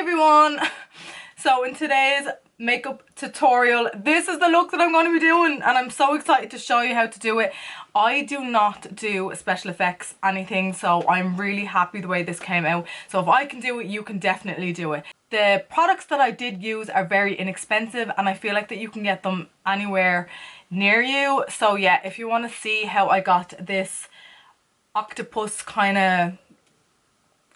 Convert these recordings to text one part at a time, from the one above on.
everyone! So in today's makeup tutorial, this is the look that I'm going to be doing and I'm so excited to show you how to do it. I do not do special effects anything, so I'm really happy the way this came out. So if I can do it, you can definitely do it. The products that I did use are very inexpensive and I feel like that you can get them anywhere near you. So yeah, if you want to see how I got this octopus kind of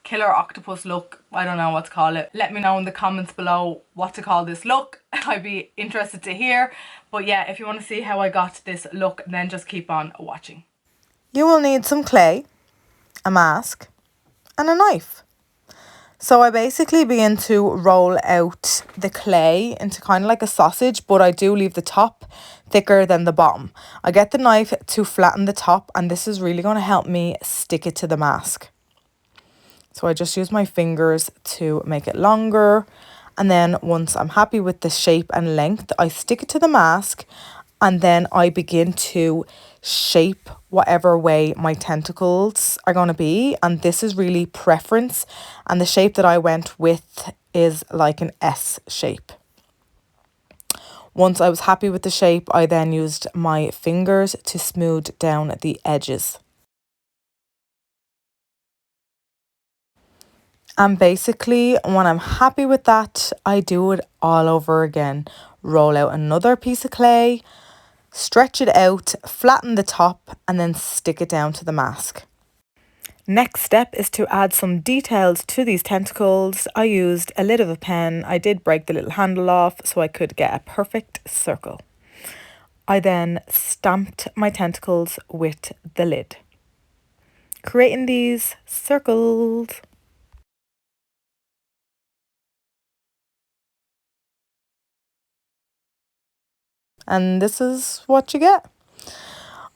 killer octopus look, I don't know what to call it, let me know in the comments below what to call this look. I'd be interested to hear. But yeah, if you want to see how I got this look, then just keep on watching. You will need some clay, a mask and a knife. So I basically begin to roll out the clay into kind of like a sausage, but I do leave the top thicker than the bottom. I get the knife to flatten the top and this is really going to help me stick it to the mask. So I just use my fingers to make it longer, and then once I'm happy with the shape and length, I stick it to the mask and then I begin to shape whatever way my tentacles are going to be. And this is really preference, and the shape that I went with is like an S shape. Once I was happy with the shape, I then used my fingers to smooth down the edges. And basically, when I'm happy with that, I do it all over again. Roll out another piece of clay, stretch it out, flatten the top, and then stick it down to the mask. Next step is to add some details to these tentacles. I used a lid of a pen. I did break the little handle off so I could get a perfect circle. I then stamped my tentacles with the lid, creating these circles. And this is what you get.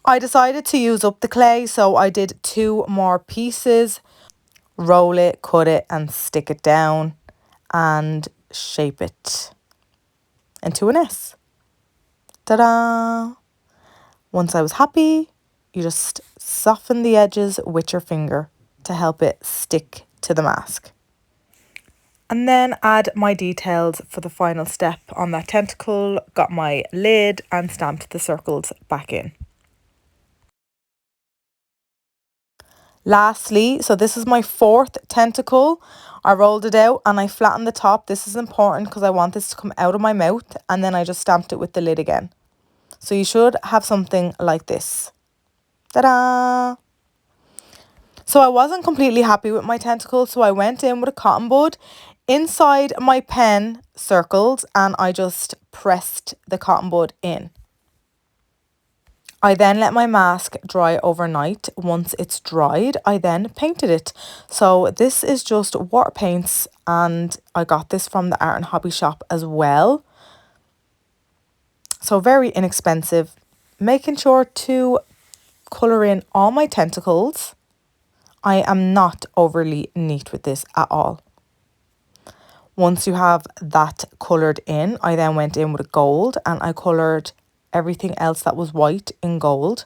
I decided to use up the clay, so I did 2 more pieces. Roll it, cut it and stick it down and shape it into an S. Ta-da! Once I was happy, you just soften the edges with your finger to help it stick to the mask. And then add my details for the final step on that tentacle, got my lid and stamped the circles back in. Lastly, so this is my 4th tentacle. I rolled it out and I flattened the top. This is important because I want this to come out of my mouth, and then I just stamped it with the lid again. So you should have something like this. Ta-da! So I wasn't completely happy with my tentacle, so I went in with a cotton bud inside my pen circles and I just pressed the cotton bud in. I then let my mask dry overnight. Once it's dried, I then painted it. So this is just water paints and I got this from the Art and Hobby shop as well. So very inexpensive. Making sure to colour in all my tentacles. I am not overly neat with this at all. Once you have that coloured in, I then went in with gold and I coloured everything else that was white in gold.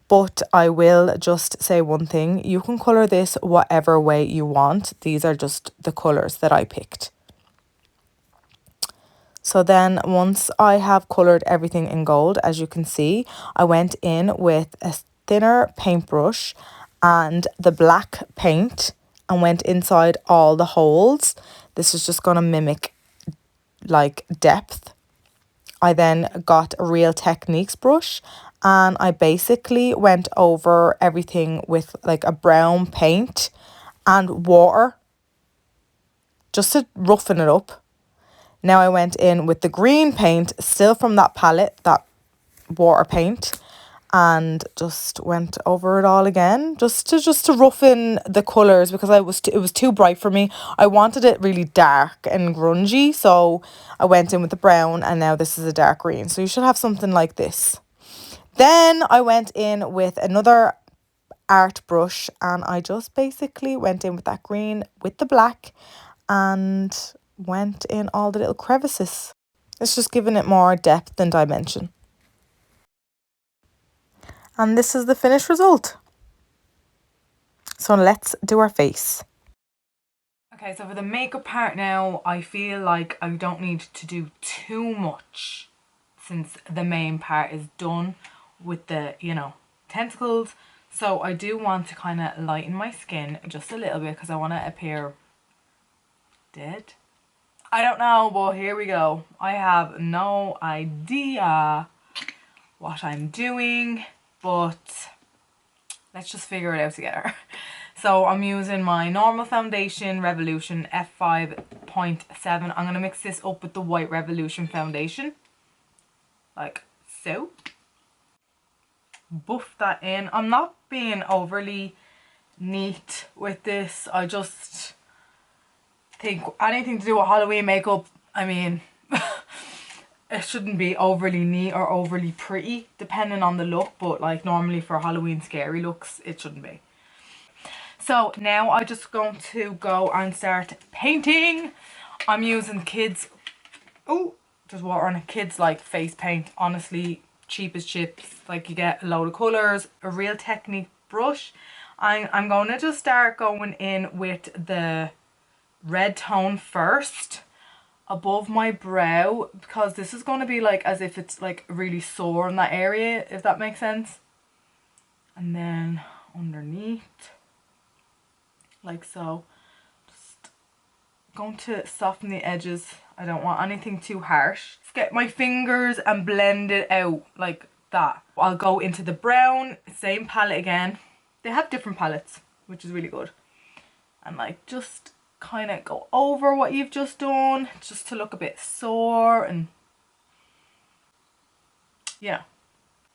But I will just say one thing, you can colour this whatever way you want. These are just the colours that I picked. So then once I have coloured everything in gold, as you can see, I went in with a thinner paintbrush and the black paint and went inside all the holes. This is just going to mimic like depth. I then got a Real Techniques brush and I basically went over everything with like a brown paint and water just to roughen it up. Now I went in with the green paint, still from that palette, that water paint, and just went over it all again, just to roughen the colours because it was too bright for me. I wanted it really dark and grungy, so I went in with the brown and now this is a dark green. So you should have something like this. Then I went in with another art brush and I just basically went in with that green with the black and went in all the little crevices. It's just giving it more depth and dimension. And this is the finished result. So let's do our face. Okay, so for the makeup part now, I feel like I don't need to do too much since the main part is done with the, you know, tentacles. So I do want to kind of lighten my skin just a little bit because I want to appear dead. I don't know, but here we go. I have no idea what I'm doing, but let's just figure it out together. So I'm using my normal foundation, Revolution F5.7. I'm going to mix this up with the white Revolution foundation. Like so. Buff that in. I'm not being overly neat with this. I just think anything to do with Halloween makeup, I mean, it shouldn't be overly neat or overly pretty depending on the look, but like normally for Halloween scary looks it shouldn't be. So now I'm just going to go and start painting. I'm using kids, oh there's water on it, kids like face paint, honestly cheap as chips. Like you get a load of colours, a Real Technique brush. I'm going to just start going in with the red tone first above my brow, because this is going to be like as if it's like really sore in that area, if that makes sense. And then underneath like so. Just going to soften the edges. I don't want anything too harsh. Just get my fingers and blend it out like that. I'll go into the brown, same palette again. They have different palettes, which is really good. And like just kind of go over what you've just done, just to look a bit sore, and yeah.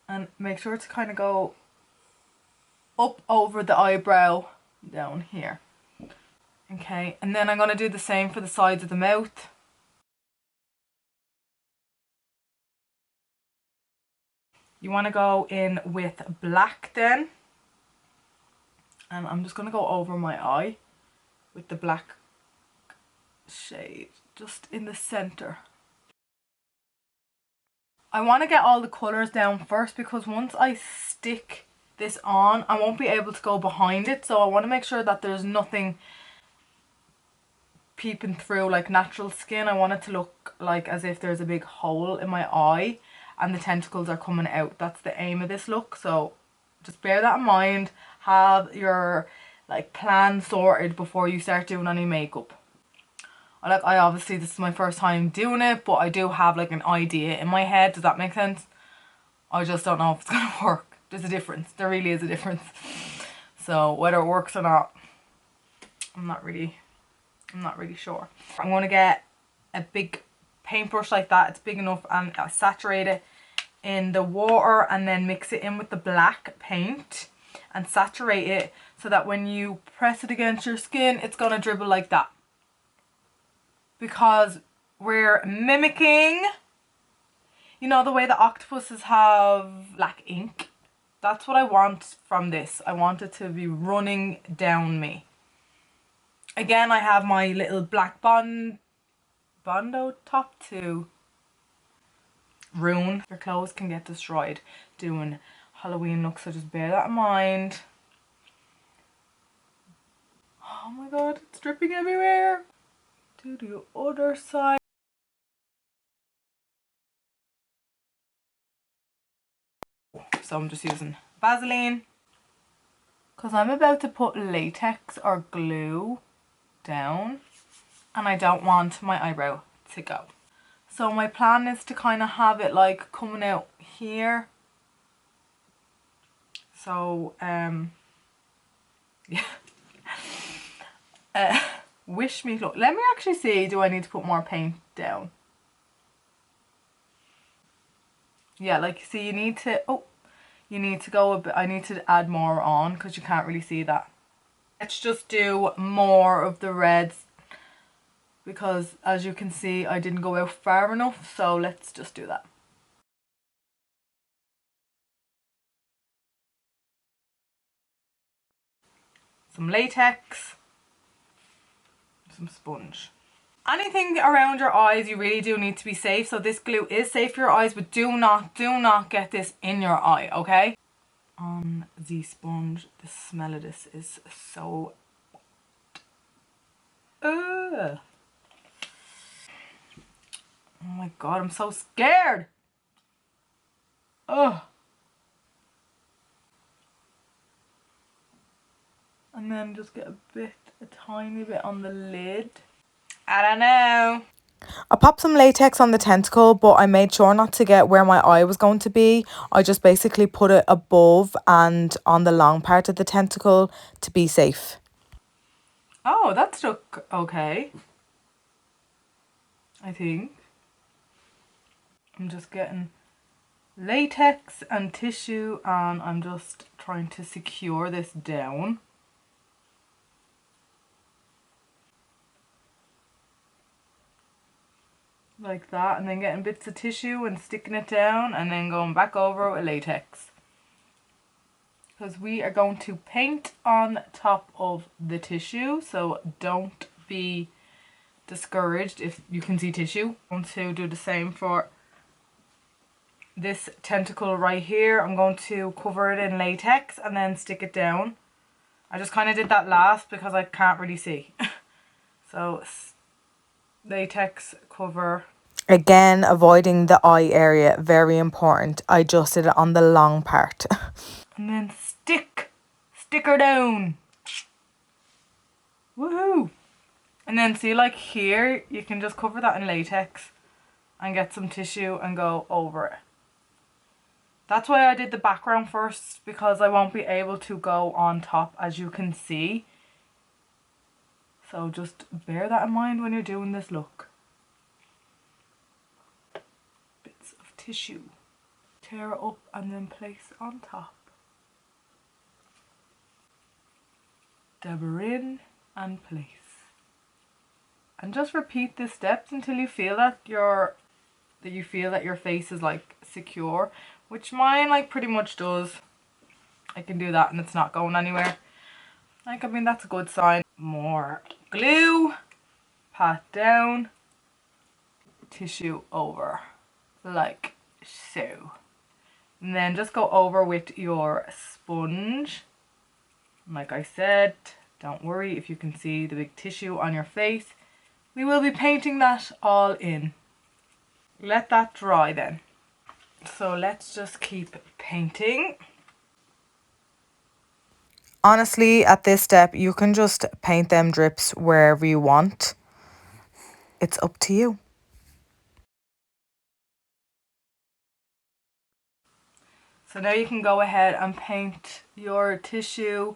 And make sure to kind of go up over the eyebrow down here. Okay, and then I'm going to do the same for the sides of the mouth. You want to go in with black then. And I'm just going to go over my eye with the black shade just in the center. I want to get all the colours down first, because once I stick this on I won't be able to go behind it, so I want to make sure that there's nothing peeping through like natural skin. I want it to look like as if there's a big hole in my eye and the tentacles are coming out. That's the aim of this look, so just bear that in mind. Have your like plan sorted before you start doing any makeup. I obviously, this is my first time doing it, but I do have like an idea in my head. Does that make sense? I just don't know if it's gonna work. There's a difference. There really is a difference. So whether it works or not, I'm not really sure. I'm gonna get a big paintbrush like that. It's big enough, and I'll saturate it in the water and then mix it in with the black paint and saturate it so that when you press it against your skin it's gonna dribble like that, because we're mimicking, you know, the way the octopuses have black ink. That's what I want from this. I want it to be running down me. Again, I have my little black Bondo top to ruin. Your clothes can get destroyed doing Halloween looks, so just bear that in mind. Oh my god, it's dripping everywhere. To the other side. So I'm just using Vaseline because I'm about to put latex or glue down and I don't want my eyebrow to go. So my plan is to kind of have it like coming out here. So yeah. Wish me luck. Let me actually see, do I need to put more paint down? Yeah, like see, you need to, oh, you need to go a bit, I need to add more on because you can't really see that. Let's just do more of the reds, because as you can see I didn't go out far enough, so let's just do that. Some latex, some sponge. Anything around your eyes you really do need to be safe, so this glue is safe for your eyes, but do not get this in your eye, okay? On the sponge, the smell of this is so Oh my god, I'm so scared. Oh. And then just get a tiny bit on the lid. I don't know. I popped some latex on the tentacle, but I made sure not to get where my eye was going to be. I just basically put it above and on the long part of the tentacle to be safe. Oh, that stuck okay, I think. I'm just getting latex and tissue and I'm just trying to secure this down. Like that, and then getting bits of tissue and sticking it down and then going back over with latex. Because we are going to paint on top of the tissue, so don't be discouraged if you can see tissue. I'm going to do the same for this tentacle right here. I'm going to cover it in latex and then stick it down. I just kind of did that last because I can't really see. So latex cover. Again, avoiding the eye area, very important. I just did it on the long part. And then stick her down. Woohoo! And then see, like here, you can just cover that in latex and get some tissue and go over it. That's why I did the background first, because I won't be able to go on top, as you can see. So just bear that in mind when you're doing this look. Bits of tissue. Tear it up and then place on top. Dab her in and place. And just repeat the steps until you feel that your face is like secure, which mine like pretty much does. I can do that and it's not going anywhere. Like, I mean, that's a good sign. More glue, pat down, tissue over, like so. And then just go over with your sponge. Like I said, don't worry if you can see the big tissue on your face. We will be painting that all in. Let that dry then. So let's just keep painting. Honestly, at this step, you can just paint them drips wherever you want. It's up to you. So now you can go ahead and paint your tissue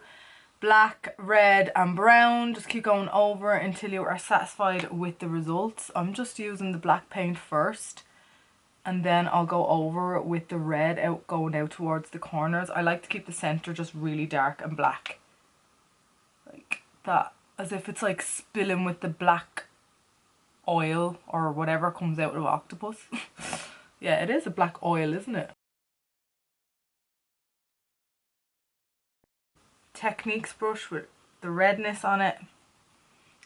black, red and brown. Just keep going over until you are satisfied with the results. I'm just using the black paint first and then I'll go over with the red going out towards the corners. I like to keep the center just really dark and black. Like that, as if it's like spilling with the black oil or whatever comes out of octopus. Yeah, it is a black oil, isn't it? Techniques brush with the redness on it.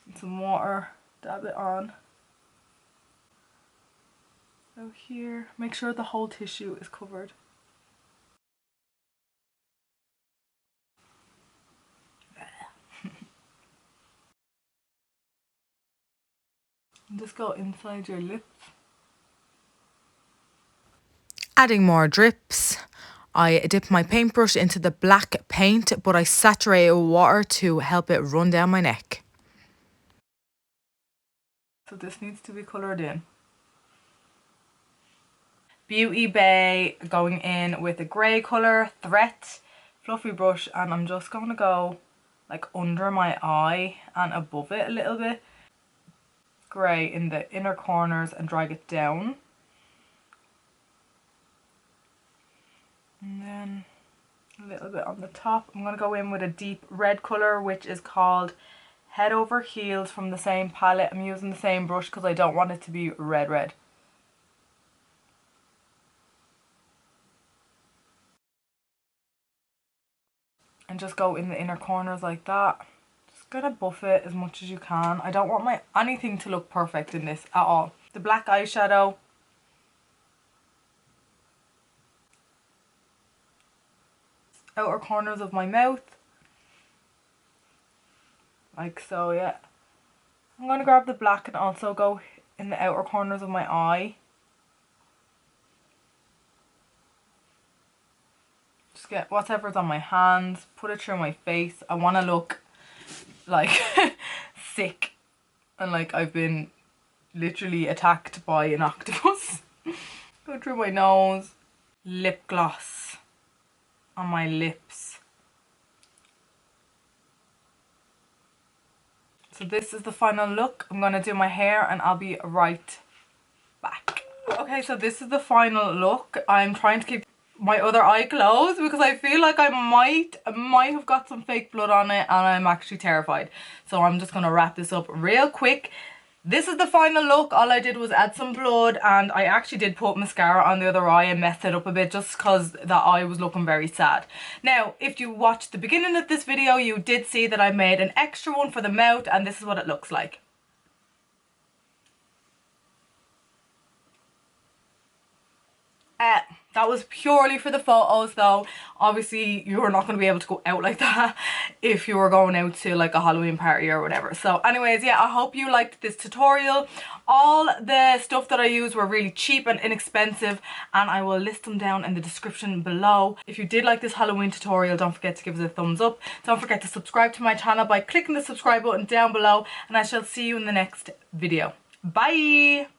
And some water, dab it on. So here, make sure the whole tissue is covered. And just go inside your lips. Adding more drips. I dip my paintbrush into the black paint, but I saturate it with water to help it run down my neck. So this needs to be coloured in. Beauty Bay going in with a grey colour, Threat, fluffy brush, and I'm just going to go like under my eye and above it a little bit. Grey in the inner corners and drag it down. And then a little bit on the top. I'm going to go in with a deep red colour, which is called Head Over Heels from the same palette. I'm using the same brush because I don't want it to be red. And just go in the inner corners like that. Just gonna buff it as much as you can. I don't want anything to look perfect in this at all. The black eyeshadow. Outer corners of my mouth. Like so, yeah. I'm going to grab the black and also go in the outer corners of my eye. Just get whatever's on my hands, put it through my face. I want to look like sick and like I've been literally attacked by an octopus. Go through my nose. Lip gloss on my lips. So this is the final look. I'm gonna do my hair and I'll be right back. Okay, so this is the final look. I'm trying to keep my other eye closed because I feel like I might have got some fake blood on it and I'm actually terrified. So I'm just gonna wrap this up real quick. This is the final look. All I did was add some blood and I actually did put mascara on the other eye and messed it up a bit just because that eye was looking very sad. Now, if you watched the beginning of this video, you did see that I made an extra one for the mouth and this is what it looks like. That was purely for the photos though. Obviously you're not going to be able to go out like that if you were going out to like a Halloween party or whatever. So anyways, yeah, I hope you liked this tutorial. All the stuff that I used were really cheap and inexpensive and I will list them down in the description below. If you did like this Halloween tutorial, don't forget to give it a thumbs up. Don't forget to subscribe to my channel by clicking the subscribe button down below and I shall see you in the next video. Bye!